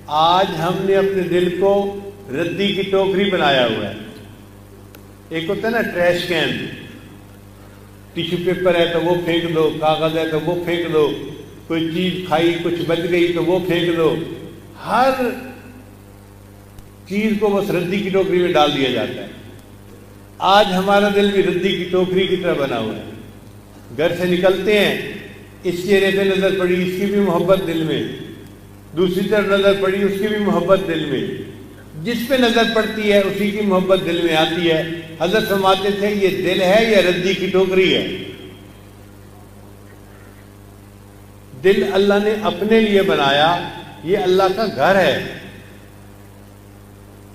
آج ہم نے اپنے دل کو ردی کی ٹوکری بنایا ہوا ہے. ایک ہوتا ہے نا ٹریش کین، ٹیشو پیپر ہے تو وہ پھینک دو، کاغذ ہے تو وہ پھینک دو، کوئی چیز کھائی کچھ بچ گئی تو وہ پھینک دو. ہر چیز کو بس ردی کی ٹوکری میں ڈال دیا جاتا ہے. آج ہمارا دل بھی ردی کی ٹوکری کی طرح بنا ہوا ہے. گھر سے نکلتے ہیں، اس چہرے پہ نظر پڑی، اس کی بھی محبت دل میں، دوسری طرف نظر پڑی، اس کی بھی محبت دل میں، جس پہ نظر پڑتی ہے اسی کی محبت دل میں آتی ہے. حضرت فرماتے تھے یہ دل ہے یا ردی کی ٹوکری ہے؟ دل اللہ نے اپنے لیے بنایا، یہ اللہ کا گھر ہے.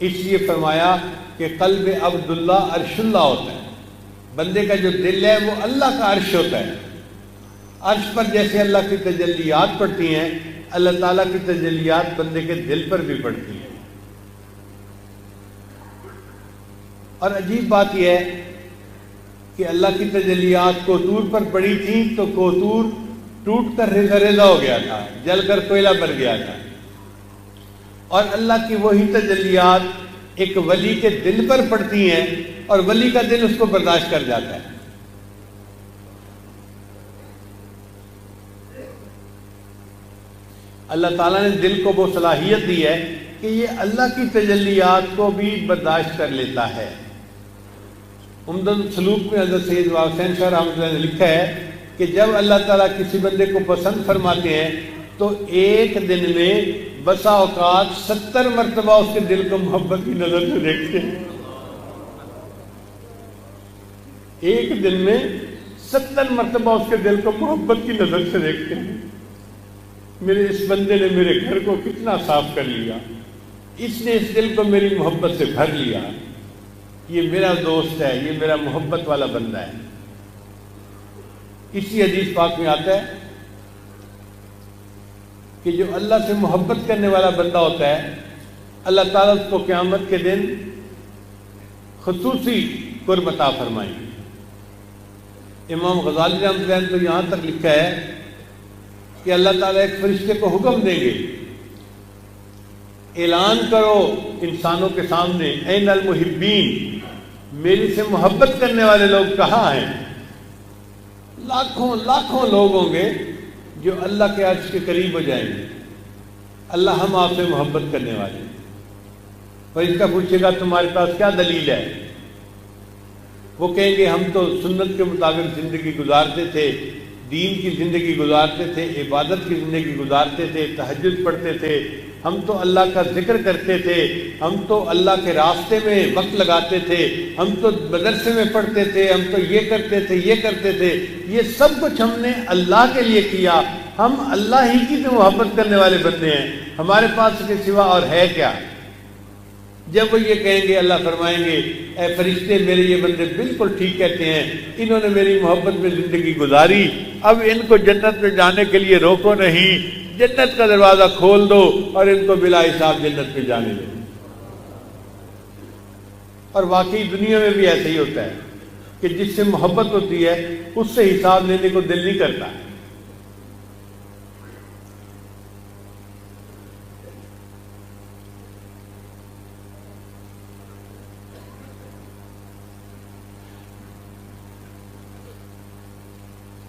اس لیے فرمایا کہ قلب عبداللہ عرش اللہ ہوتا ہے. بندے کا جو دل ہے وہ اللہ کا عرش ہوتا ہے. عرش پر جیسے اللہ کی تجلیات پڑتی ہیں، اللہ تعالیٰ کی تجلیات بندے کے دل پر بھی پڑتی ہیں. اور عجیب بات یہ ہے کہ اللہ کی تجلیات کوتور پر پڑی تھیں تو کوتور ٹوٹ کر ریزہ ریزہ ہو گیا تھا، جل کر کوئلہ بن گیا تھا. اور اللہ کی وہی تجلیات ایک ولی کے دل پر پڑتی ہیں اور ولی کا دل اس کو برداشت کر جاتا ہے. اللہ تعالیٰ نے دل کو وہ صلاحیت دی ہے کہ یہ اللہ کی تجلیات کو بھی برداشت کر لیتا ہے. عمدۃ السلوک میں حضرت سید حسین شاہ رحمۃ اللہ نے لکھا ہے کہ جب اللہ تعالیٰ کسی بندے کو پسند فرماتے ہیں تو ایک دن میں بسا اوقات 70 مرتبہ اس کے دل کو محبت کی نظر سے دیکھتے ہیں. ایک دن میں 70 مرتبہ اس کے دل کو محبت کی نظر سے دیکھتے ہیں. میرے اس بندے نے میرے گھر کو کتنا صاف کر لیا، اس نے اس دل کو میری محبت سے بھر لیا، یہ میرا دوست ہے، یہ میرا محبت والا بندہ ہے. اسی حدیث پاک میں آتا ہے کہ جو اللہ سے محبت کرنے والا بندہ ہوتا ہے، اللہ تعالیٰ اس کو قیامت کے دن خصوصی قرب عطا فرمائیں. امام غزالی رحمۃ اللہ نے تو یہاں تک لکھا ہے کہ اللہ تعالیٰ ایک فرشتے کو حکم دیں گے، اعلان کرو انسانوں کے سامنے، این المحبین، میری سے محبت کرنے والے لوگ کہاں ہیں؟ لاکھوں لاکھوں لوگ ہوں گے جو اللہ کے عرش کے قریب ہو جائیں گے. اللہ ہم آپ سے محبت کرنے والے ہیں. فرشتہ پوچھے گا تمہارے پاس کیا دلیل ہے؟ وہ کہیں گے ہم تو سنت کے مطابق زندگی گزارتے تھے، دین کی زندگی گزارتے تھے، عبادت کی زندگی گزارتے تھے، تہجد پڑھتے تھے، ہم تو اللہ کا ذکر کرتے تھے، ہم تو اللہ کے راستے میں وقت لگاتے تھے، ہم تو مدرسے میں پڑھتے تھے، ہم تو یہ کرتے تھے یہ کرتے تھے. یہ سب کچھ ہم نے اللہ کے لیے کیا. ہم اللہ ہی کی تو محبت کرنے والے بندے ہیں، ہمارے پاس اس کے سوا اور ہے کیا؟ جب وہ یہ کہیں گے، اللہ فرمائیں گے اے فرشتے میرے یہ بندے بالکل ٹھیک کہتے ہیں، انہوں نے میری محبت میں زندگی گزاری، اب ان کو جنت میں جانے کے لیے روکو نہیں، جنت کا دروازہ کھول دو اور ان کو بلا حساب جنت میں جانے دو. اور واقعی دنیا میں بھی ایسے ہی ہوتا ہے کہ جس سے محبت ہوتی ہے اس سے حساب لینے کو دل نہیں کرتا.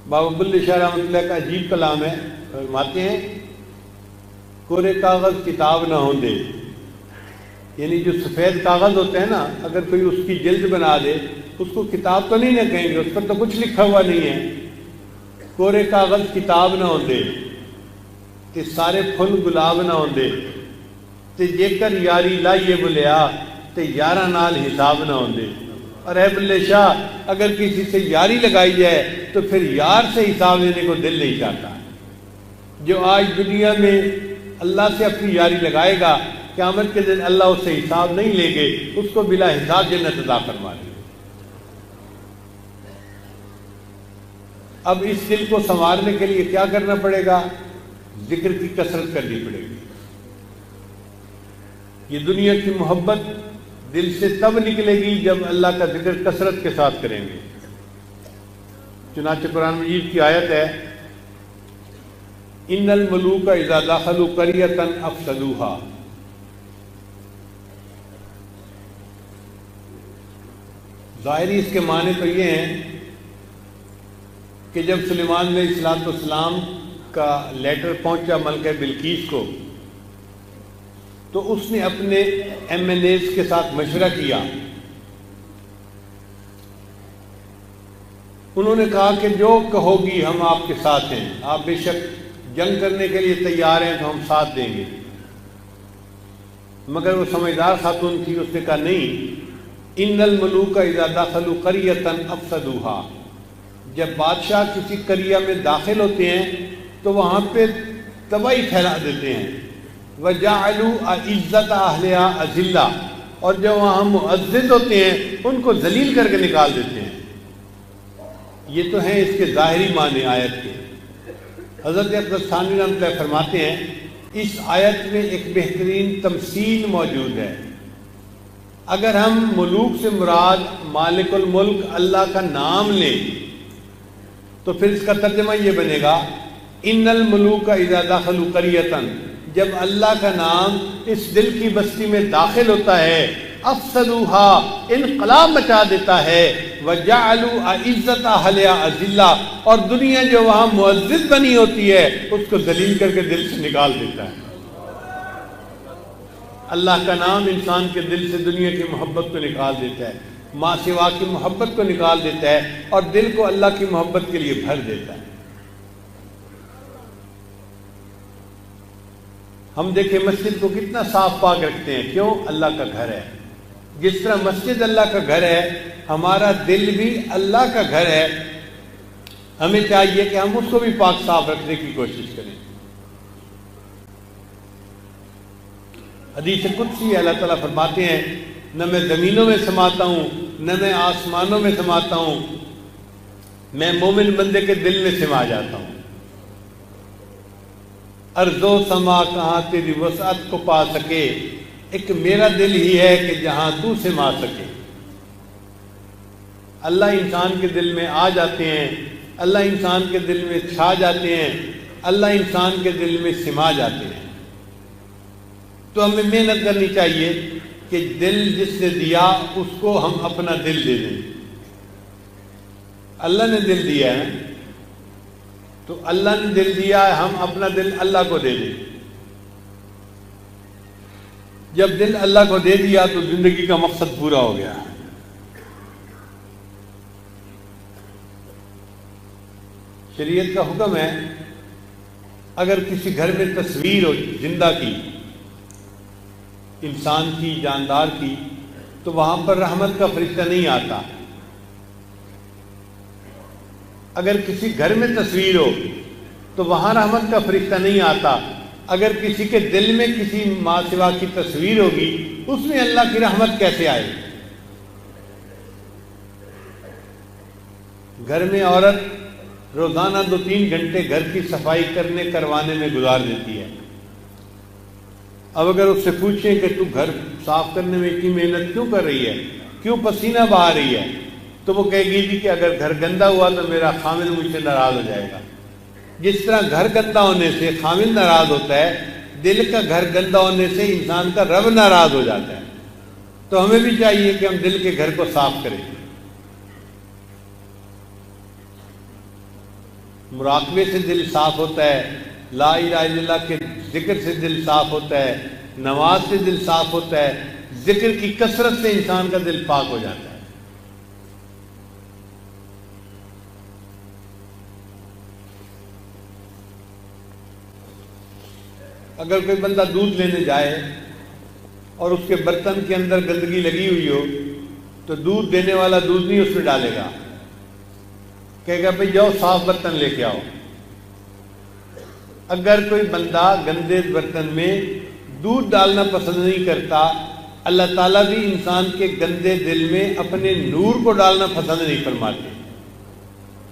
بابا بلے شاہ رحمۃ اللہ کا عجیب کلام ہے. فرماتے ہیں کورے کاغذ کتاب نہ ہوں دے، یعنی جو سفید کاغذ ہوتا ہے نا، اگر کوئی اس کی جلد بنا دے اس کو کتاب تو نہیں نہ کہیں گے، اس پر تو کچھ لکھا ہوا نہیں ہے. کورے کاغذ کتاب نہ ہوں دے تے سارے پھل گلاب نہ ہوں دے تے جے کر یاری لائیے بلیا تے یارہ نال حساب نہ ہوں دے. اور اے بلے شاہ اگر کسی سے یاری لگائی جائے تو پھر یار سے حساب لینے کو دل نہیں چاہتا. جو آج دنیا میں اللہ سے اپنی یاری لگائے گا، قیامت کے دن اللہ اس سے حساب نہیں لے گے، اس کو بلا حساب جنت عطا فرما دے. اب اس دل کو سنوارنے کے لیے کیا کرنا پڑے گا؟ ذکر کی کثرت کرنی پڑے گی. یہ دنیا کی محبت دل سے تب نکلے گی جب اللہ کا ذکر کثرت کے ساتھ کریں گے. چنانچہ قرآن مجید کی آیت ہے ان الملوک اذا دخلوا قریۃ افسدوها. ظاہری اس کے معنی تو یہ ہیں کہ جب سلیمان علیہ السلام کا لیٹر پہنچا ملکہ بلقیس کو تو اس نے اپنے ایم این ایز کے ساتھ مشورہ کیا. انہوں نے کہا کہ جو کہو گی ہم آپ کے ساتھ ہیں، آپ بے شک جنگ کرنے کے لیے تیار ہیں تو ہم ساتھ دیں گے. مگر وہ سمجھدار خاتون تھی، اس نے کہا نہیں، ان الملوک اذا دخلوا قریۃ افسدوها. جب بادشاہ کسی قریہ میں داخل ہوتے ہیں تو وہاں پہ تباہی پھیلا دیتے ہیں. وَجَعَلُوا عِزَّةَ أَهْلِهَا أَذِلَّةً، اور جب وہاں معزز ہوتے ہیں ان کو ذلیل کر کے نکال دیتے ہیں. یہ تو ہیں اس کے ظاہری معنی آیت کے. حضرت اقدس ثانوی رحمۃ اللہ فرماتے ہیں اس آیت میں ایک بہترین تمثیل موجود ہے. اگر ہم ملوک سے مراد مالک الملک اللہ کا نام لیں تو پھر اس کا ترجمہ یہ بنے گا ان الملوک اذا دخلوا قریۃ. جب اللہ کا نام اس دل کی بستی میں داخل ہوتا ہے افسدوها، انقلاب مچا دیتا ہے. وجعلوا عزت اہلها اذلہ، اور دنیا جو وہاں معزز بنی ہوتی ہے اس کو ذلیل کر کے دل سے نکال دیتا ہے. اللہ کا نام انسان کے دل سے دنیا کی محبت کو نکال دیتا ہے، ماں سوا کی محبت کو نکال دیتا ہے اور دل کو اللہ کی محبت کے لیے بھر دیتا ہے. ہم دیکھیں مسجد کو کتنا صاف پاک رکھتے ہیں، کیوں؟ اللہ کا گھر ہے. جس طرح مسجد اللہ کا گھر ہے، ہمارا دل بھی اللہ کا گھر ہے. ہمیں چاہیے کہ ہم اس کو بھی پاک صاف رکھنے کی کوشش کریں. حدیث قدسی اللہ تعالیٰ فرماتے ہیں نہ میں زمینوں میں سماتا ہوں نہ میں آسمانوں میں سماتا ہوں، میں مومن بندے کے دل میں سما جاتا ہوں. ارض و سما کہاں تیری وسعت کو پا سکے، ایک میرا دل ہی ہے کہ جہاں تو سما سکے. اللہ انسان کے دل میں آ جاتے ہیں، اللہ انسان کے دل میں چھا جاتے ہیں، اللہ انسان کے دل میں سما جاتے ہیں. تو ہمیں محنت کرنی چاہیے کہ دل جس نے دیا اس کو ہم اپنا دل دے دیں. اللہ نے دل دیا ہے تو اللہ نے دل دیا ہے، ہم اپنا دل اللہ کو دے دیں. جب دل اللہ کو دے دیا تو زندگی کا مقصد پورا ہو گیا. شریعت کا حکم ہے اگر کسی گھر میں تصویر ہو زندہ کی، انسان کی، جاندار کی، تو وہاں پر رحمت کا فرشتہ نہیں آتا. اگر کسی گھر میں تصویر ہو تو وہاں رحمت کا فرشتہ نہیں آتا. اگر کسی کے دل میں کسی ماں سوا کی تصویر ہوگی اس میں اللہ کی رحمت کیسے آئے؟ گھر میں عورت روزانہ 2-3 گھنٹے گھر کی صفائی کروانے میں گزار دیتی ہے. اب اگر اس سے پوچھیں کہ تو گھر صاف کرنے میں اتنی محنت کیوں کر رہی ہے، کیوں پسینہ بہا رہی ہے، تو وہ کہے گی کہ اگر گھر گندا ہوا تو میرا خامد مجھ سے ناراض ہو جائے گا. جس طرح گھر گندا ہونے سے خامد ناراض ہوتا ہے، دل کا گھر گندا ہونے سے انسان کا رب ناراض ہو جاتا ہے. تو ہمیں بھی چاہیے کہ ہم دل کے گھر کو صاف کریں. مراقبے سے دل صاف ہوتا ہے، لا الہ الا اللہ کے ذکر سے دل صاف ہوتا ہے، نماز سے دل صاف ہوتا ہے، ذکر کی کثرت سے انسان کا دل پاک ہو جاتا ہے. اگر کوئی بندہ دودھ لینے جائے اور اس کے برتن کے اندر گندگی لگی ہوئی ہو تو دودھ دینے والا دودھ نہیں اس میں ڈالے گا، کہے گا بھئی جاؤ صاف برتن لے کے آؤ. اگر کوئی بندہ گندے برتن میں دودھ ڈالنا پسند نہیں کرتا، اللہ تعالیٰ بھی انسان کے گندے دل میں اپنے نور کو ڈالنا پسند نہیں فرماتے.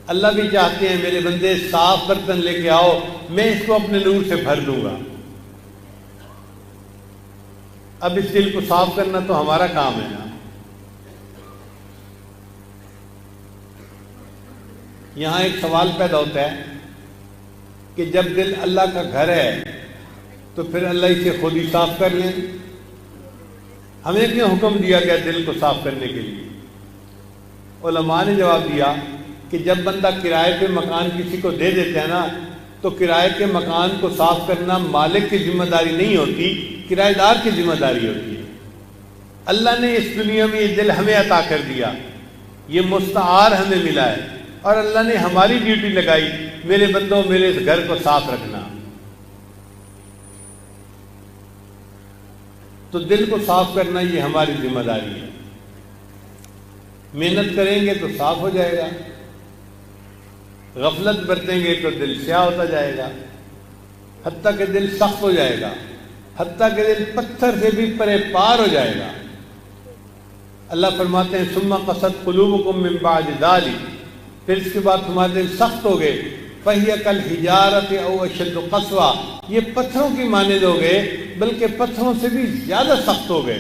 اللہ بھی چاہتے ہیں میرے بندے صاف برتن لے کے آؤ، میں اس کو اپنے نور سے بھر دوں گا. اب اس دل کو صاف کرنا تو ہمارا کام ہے نا. یہاں ایک سوال پیدا ہوتا ہے کہ جب دل اللہ کا گھر ہے تو پھر اللہ اسے خود ہی صاف کر لیں؟ ہمیں کیوں حکم دیا گیا دل کو صاف کرنے کے لیے؟ علماء نے جواب دیا کہ جب بندہ کرائے پہ مکان کسی کو دے دیتا ہے نا، تو کرائے کے مکان کو صاف کرنا مالک کی ذمہ داری نہیں ہوتی، کرایہ دار کی ذمہ داری ہوتی ہے۔ اللہ نے اس دنیا میں یہ دل ہمیں عطا کر دیا، یہ مستعار ہمیں ملا ہے، اور اللہ نے ہماری ڈیوٹی لگائی، میرے بندوں میرے اس گھر کو صاف رکھنا۔ تو دل کو صاف کرنا یہ ہماری ذمہ داری ہے۔ محنت کریں گے تو صاف ہو جائے گا، غفلت برتیں گے تو دل سیاہ ہوتا جائے گا، حتیٰ کہ دل سخت ہو جائے گا، حتیٰ کہ دل پتھر سے بھی پرے پار ہو جائے گا۔ اللہ فرماتے ہیں ثم قست قلوبکم من بعد ذلک، پھر اس کے بعد تمہارے دل سخت ہو گئے، فَهِيَ كَالْحِجَارَةِ أَوْ أَشَدُّ قَسْوَةً، یہ پتھروں کی مانند ہو گئے بلکہ پتھروں سے بھی زیادہ سخت ہو گئے۔